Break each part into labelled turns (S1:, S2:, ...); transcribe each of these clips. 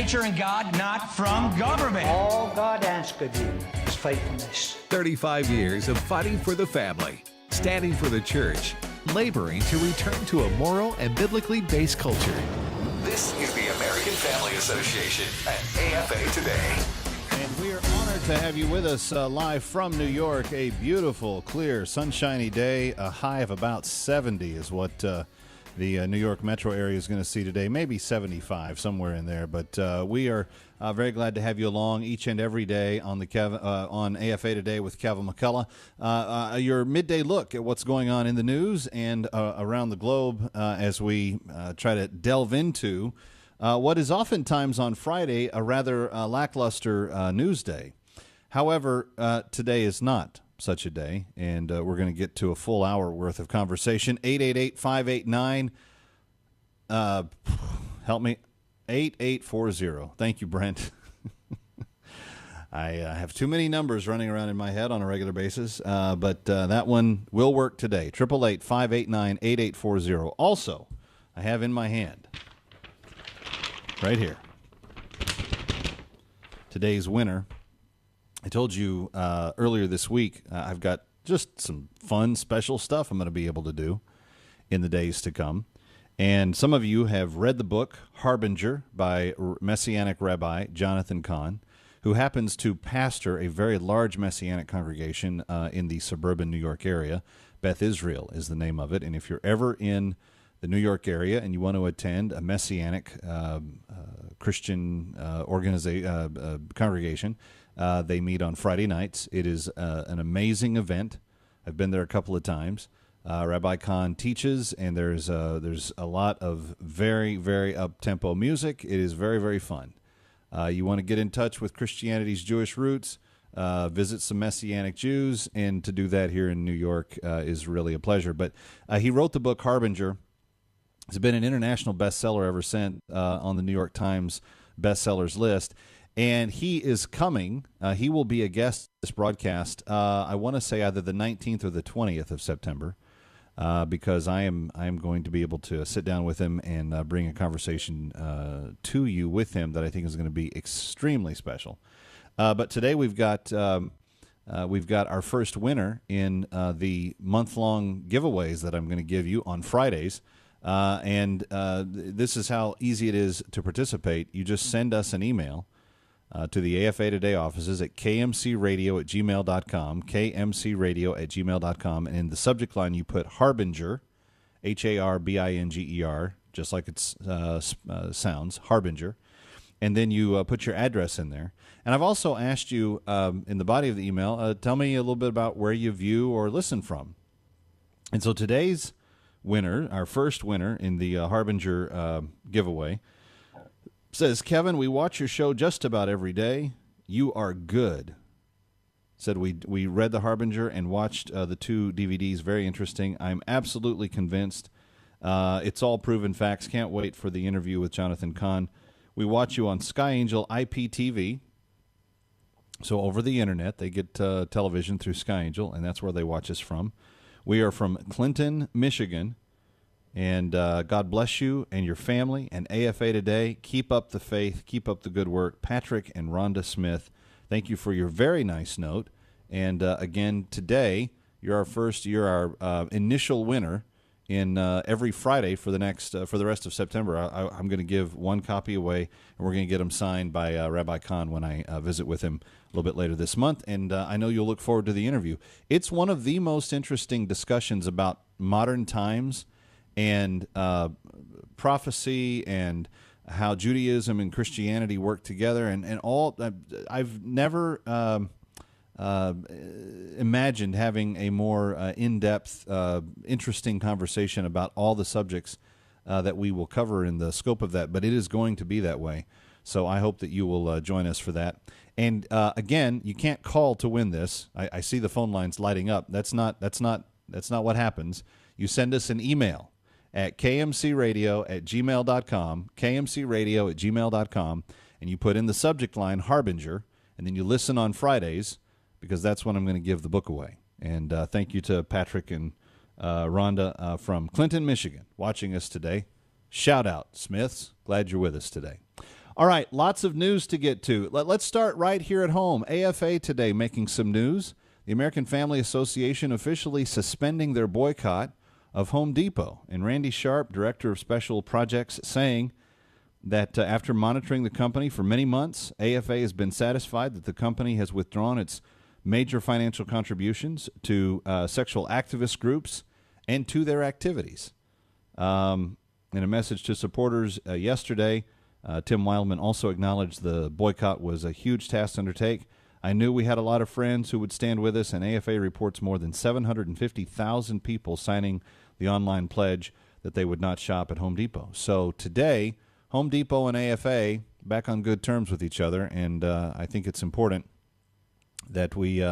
S1: nature and God, not from government.
S2: All God asks of you is faithfulness.
S3: 35 years of fighting for the family, standing for the church, laboring to return to a moral and biblically based culture.
S4: This is the American Family Association at AFA Today.
S5: And we are honored to have you with us live from New York. A beautiful, clear, sunshiny day. A high of about 70 is what the New York metro area is going to see today. Maybe 75, somewhere in there. But we are very glad to have you along each and every day on on AFA Today with Kevin McCullough. Your midday look at what's going on in the news and around the globe as we try to delve into what is oftentimes on Friday a rather lackluster news day. However, today is not such a day, and we're going to get to a full hour worth of conversation. 888-589, help me, 8840. Thank you, Brent. I have too many numbers running around in my head on a regular basis, but that one will work today. 888-589-8840. Also, I have in my hand, right here, today's winner. I told you earlier this week I've got just some fun, special stuff I'm going to be able to do in the days to come. And some of you have read the book Harbinger by Messianic Rabbi Jonathan Cahn, who happens to pastor a very large Messianic congregation in the suburban New York area. Beth Israel is the name of it. And if you're ever in the New York area and you want to attend a Messianic Christian congregation, they meet on Friday nights. It is an amazing event. I've been there a couple of times. Rabbi Cahn teaches, and there's a lot of very, very up-tempo music. It is very, very fun. You want to get in touch with Christianity's Jewish roots, visit some Messianic Jews, and to do that here in New York is really a pleasure. But he wrote the book Harbinger. It's been an international bestseller ever since on the New York Times bestsellers list. And he is coming. He will be a guest at this broadcast, I want to say either the 19th or the 20th of September, because I am going to be able to sit down with him and bring a conversation to you with him that I think is going to be extremely special. But today we've got our first winner in the month-long giveaways that I'm going to give you on Fridays. And this is how easy it is to participate. You just send us an email to the AFA Today offices at kmcradio@gmail.com, kmcradio@gmail.com, and in the subject line you put Harbinger, Harbinger, just like it sounds, Harbinger, and then you put your address in there. And I've also asked you in the body of the email, tell me a little bit about where you view or listen from. And so today's winner, our first winner in the Harbinger giveaway, says, Kevin, we watch your show just about every day. You are good. Said we read the Harbinger and watched the 2 DVDs. Very interesting. I'm absolutely convinced. It's all proven facts. Can't wait for the interview with Jonathan Cahn. We watch you on Sky Angel IPTV. So over the internet, they get television through Sky Angel, and that's where they watch us from. We are from Clinton, Michigan. And God bless you and your family and AFA Today. Keep up the faith. Keep up the good work. Patrick and Rhonda Smith, thank you for your very nice note. And again, today, you're our initial winner in every Friday for the rest of September. I'm going to give one copy away, and we're going to get them signed by Rabbi Cahn when I visit with him a little bit later this month. And I know you'll look forward to the interview. It's one of the most interesting discussions about modern times and prophecy and how Judaism and Christianity work together, and all. I've never imagined having a more in-depth, interesting conversation about all the subjects that we will cover in the scope of that, but it is going to be that way. So I hope that you will join us for that. And again, you can't call to win this. I see the phone lines lighting up. That's not what happens. You send us an email at kmcradio@gmail.com, kmcradio@gmail.com, and you put in the subject line Harbinger, and then you listen on Fridays, because that's when I'm going to give the book away. And thank you to Patrick and Rhonda from Clinton, Michigan, watching us today. Shout out, Smiths. Glad you're with us today. All right, lots of news to get to. Let's start right here at home. AFA today making some news. The American Family Association officially suspending their boycott of Home Depot. And Randy Sharp, Director of Special Projects, saying that after monitoring the company for many months, AFA has been satisfied that the company has withdrawn its major financial contributions to sexual activist groups and to their activities. In a message to supporters yesterday, Tim Wildman also acknowledged the boycott was a huge task to undertake. I knew we had a lot of friends who would stand with us, and AFA reports more than 750,000 people signing the online pledge that they would not shop at Home Depot. So today, Home Depot and AFA back on good terms with each other, and I think it's important that we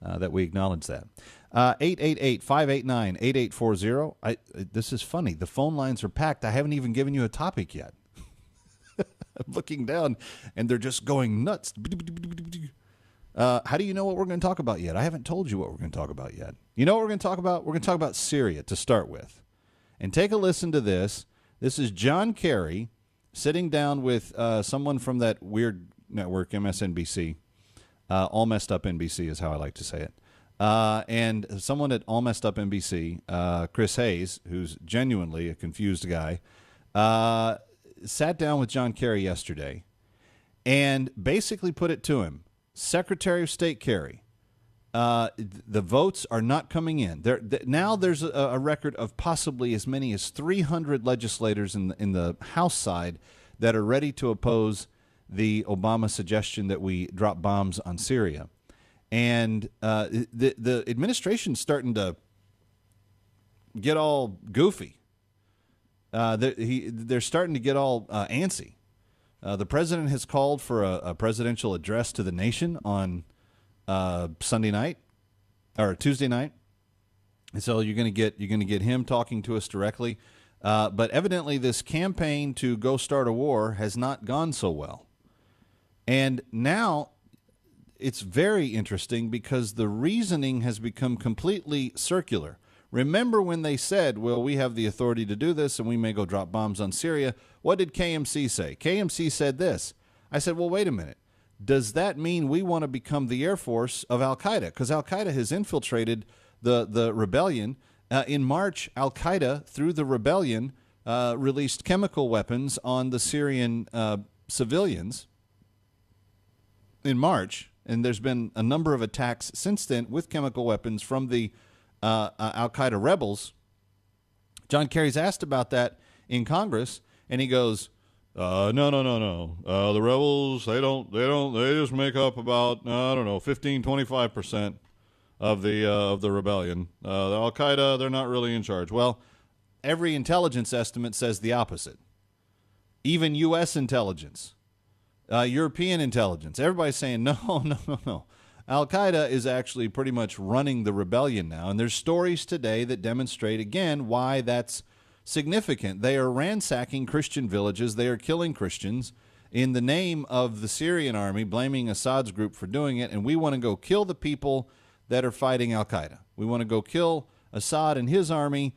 S5: acknowledge that. 888-589-8840. This is funny. The phone lines are packed. I haven't even given you a topic yet. I'm looking down, and they're just going nuts. How do you know what we're going to talk about yet? I haven't told you what we're going to talk about yet. You know what we're going to talk about? We're going to talk about Syria to start with. And take a listen to this. This is John Kerry sitting down with someone from that weird network, MSNBC. All Messed Up NBC is how I like to say it. And someone at All Messed Up NBC, Chris Hayes, who's genuinely a confused guy, sat down with John Kerry yesterday and basically put it to him. Secretary of State Kerry, the votes are not coming in. Now there's a record of possibly as many as 300 legislators in the House side that are ready to oppose the Obama suggestion that we drop bombs on Syria. And the administration's starting to get all goofy. They're starting to get all antsy. The president has called for a presidential address to the nation on Sunday night or Tuesday night, and so you're going to get him talking to us directly. But evidently, this campaign to go start a war has not gone so well, and now it's very interesting because the reasoning has become completely circular. Remember when they said, well, we have the authority to do this and we may go drop bombs on Syria? What did KMC say? KMC said this. I said, well, wait a minute. Does that mean we want to become the Air Force of Al-Qaeda? Because Al-Qaeda has infiltrated the rebellion. In March, Al-Qaeda, through the rebellion, released chemical weapons on the Syrian civilians in March. And there's been a number of attacks since then with chemical weapons from the Al-Qaeda rebels. John Kerry's asked about that in Congress, and he goes, no. The rebels, they just make up about, 15, 25% of the rebellion. The Al-Qaeda, they're not really in charge. Well, every intelligence estimate says the opposite. Even U.S. intelligence, European intelligence, everybody's saying, no. Al-Qaeda is actually pretty much running the rebellion now, and there's stories today that demonstrate, again, why that's significant. They are ransacking Christian villages. They are killing Christians in the name of the Syrian army, blaming Assad's group for doing it, and we want to go kill the people that are fighting Al-Qaeda. We want to go kill Assad and his army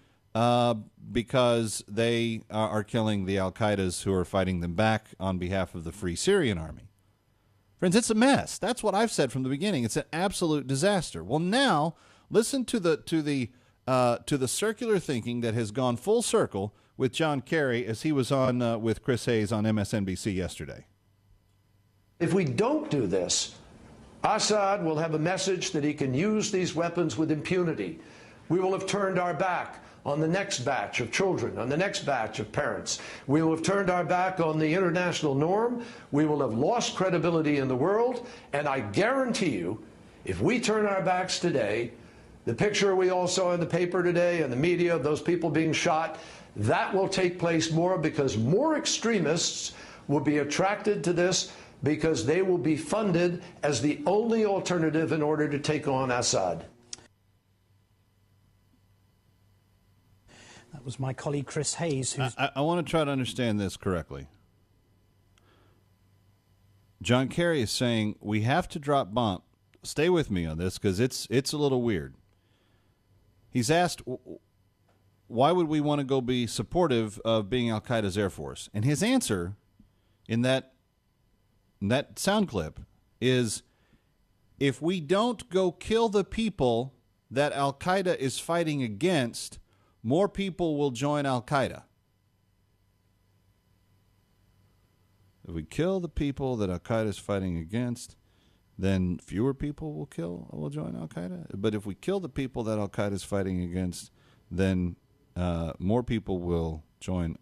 S5: because they are killing the Al-Qaedas who are fighting them back on behalf of the Free Syrian Army. Friends, it's a mess. That's what I've said from the beginning. It's an absolute disaster. Well, now listen to the circular thinking that has gone full circle with John Kerry as he was on with Chris Hayes on MSNBC yesterday.
S6: If we don't do this, Assad will have a message that he can use these weapons with impunity. We will have turned our back on the next batch of children, on the next batch of parents. We will have turned our back on the international norm. We will have lost credibility in the world. And I guarantee you, if we turn our backs today, the picture we all saw in the paper today and the media of those people being shot, that will take place more because more extremists will be attracted to this because they will be funded as the only alternative in order to take on Assad.
S2: That was my colleague Chris Hayes.
S5: I want to try to understand this correctly. John Kerry is saying we have to drop bomb. Stay with me on this because it's a little weird. He's asked, why would we want to go be supportive of being Al-Qaeda's Air Force? And his answer in that that sound clip is, if we don't go kill the people that Al-Qaeda is fighting against, more people will join Al-Qaeda. If we kill the people that Al-Qaeda is fighting against, then fewer people will join Al-Qaeda. But if we kill the people that Al-Qaeda is fighting against, then more people will join.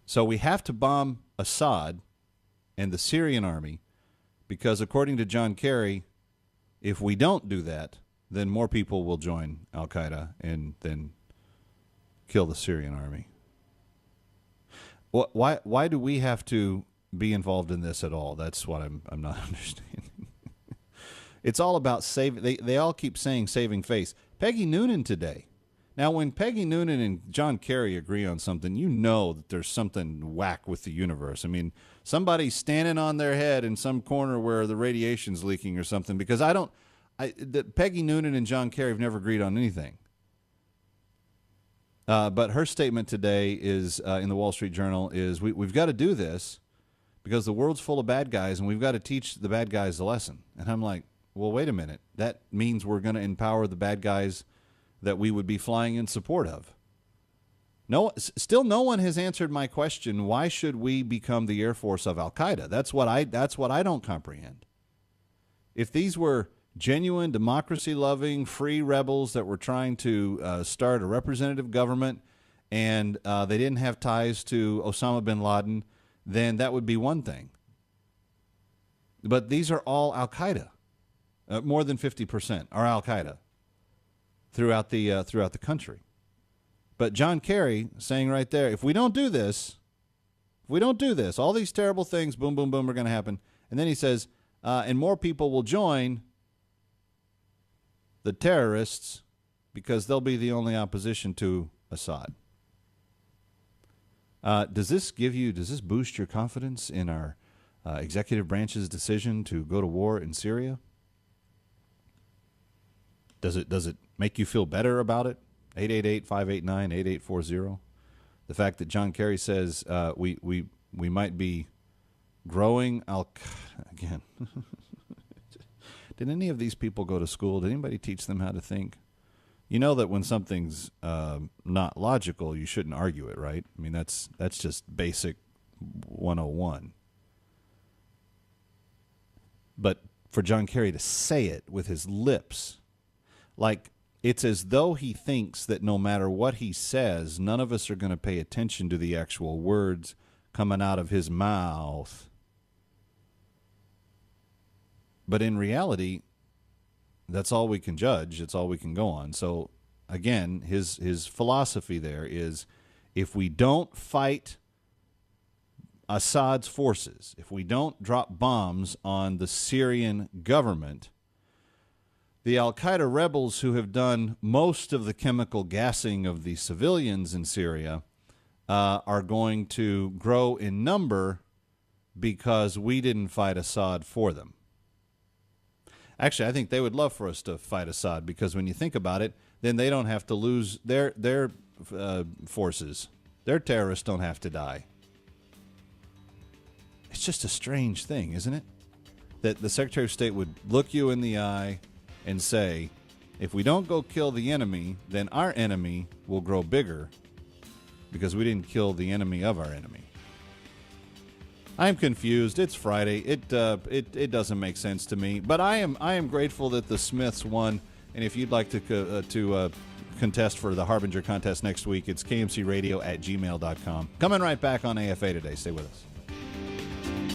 S5: So we have to bomb Assad and the Syrian army, because according to John Kerry, if we don't do that, then more people will join Al-Qaeda and then kill the Syrian army. Why do we have to be involved in this at all? That's what I'm not understanding. It's all about saving. They all keep saying saving face. Peggy Noonan today. Now, when Peggy Noonan and John Kerry agree on something, you know that there's something whack with the universe. I mean, somebody's standing on their head in some corner where the radiation's leaking or something, because Peggy Noonan and John Kerry have never agreed on anything. But her statement today is in the Wall Street Journal is, we've got to do this because the world's full of bad guys, and we've got to teach the bad guys a lesson. And I'm like, well, wait a minute. That means we're going to empower the bad guys that we would be flying in support of. Still no one has answered my question, why should we become the Air Force of Al-Qaeda? That's what I don't comprehend. If these were genuine, democracy-loving, free rebels that were trying to start a representative government, and they didn't have ties to Osama bin Laden, then that would be one thing. But these are all Al-Qaeda. More than 50% are Al-Qaeda throughout the country. But John Kerry saying right there, if we don't do this, all these terrible things, boom, boom, boom, are going to happen. And then he says, and more people will join the terrorists because they'll be the only opposition to Assad. Does this boost your confidence in our executive branch's decision to go to war in Syria? Does it make you feel better about it? 888-589-8840. The fact that John Kerry says we might be growing again. Did any of these people go to school? Did anybody teach them how to think? You know that when something's not logical, you shouldn't argue it, right? I mean, that's just basic 101. But for John Kerry to say it with his lips, like it's as though he thinks that no matter what he says, none of us are going to pay attention to the actual words coming out of his mouth. But in reality, that's all we can judge. It's all we can go on. So, again, his philosophy there is, if we don't fight Assad's forces, if we don't drop bombs on the Syrian government, the Al-Qaeda rebels who have done most of the chemical gassing of the civilians in Syria are going to grow in number because we didn't fight Assad for them. Actually, I think they would love for us to fight Assad, because when you think about it, then they don't have to lose their forces. Their terrorists don't have to die. It's just a strange thing, isn't it? That the Secretary of State would look you in the eye and say, if we don't go kill the enemy, then our enemy will grow bigger because we didn't kill the enemy of our enemy. I'm confused. It's Friday. It doesn't make sense to me. But I am grateful that the Smiths won. And if you'd like to contest for the Harbinger contest next week, it's kmcradio@gmail.com. Coming right back on AFA Today. Stay with us.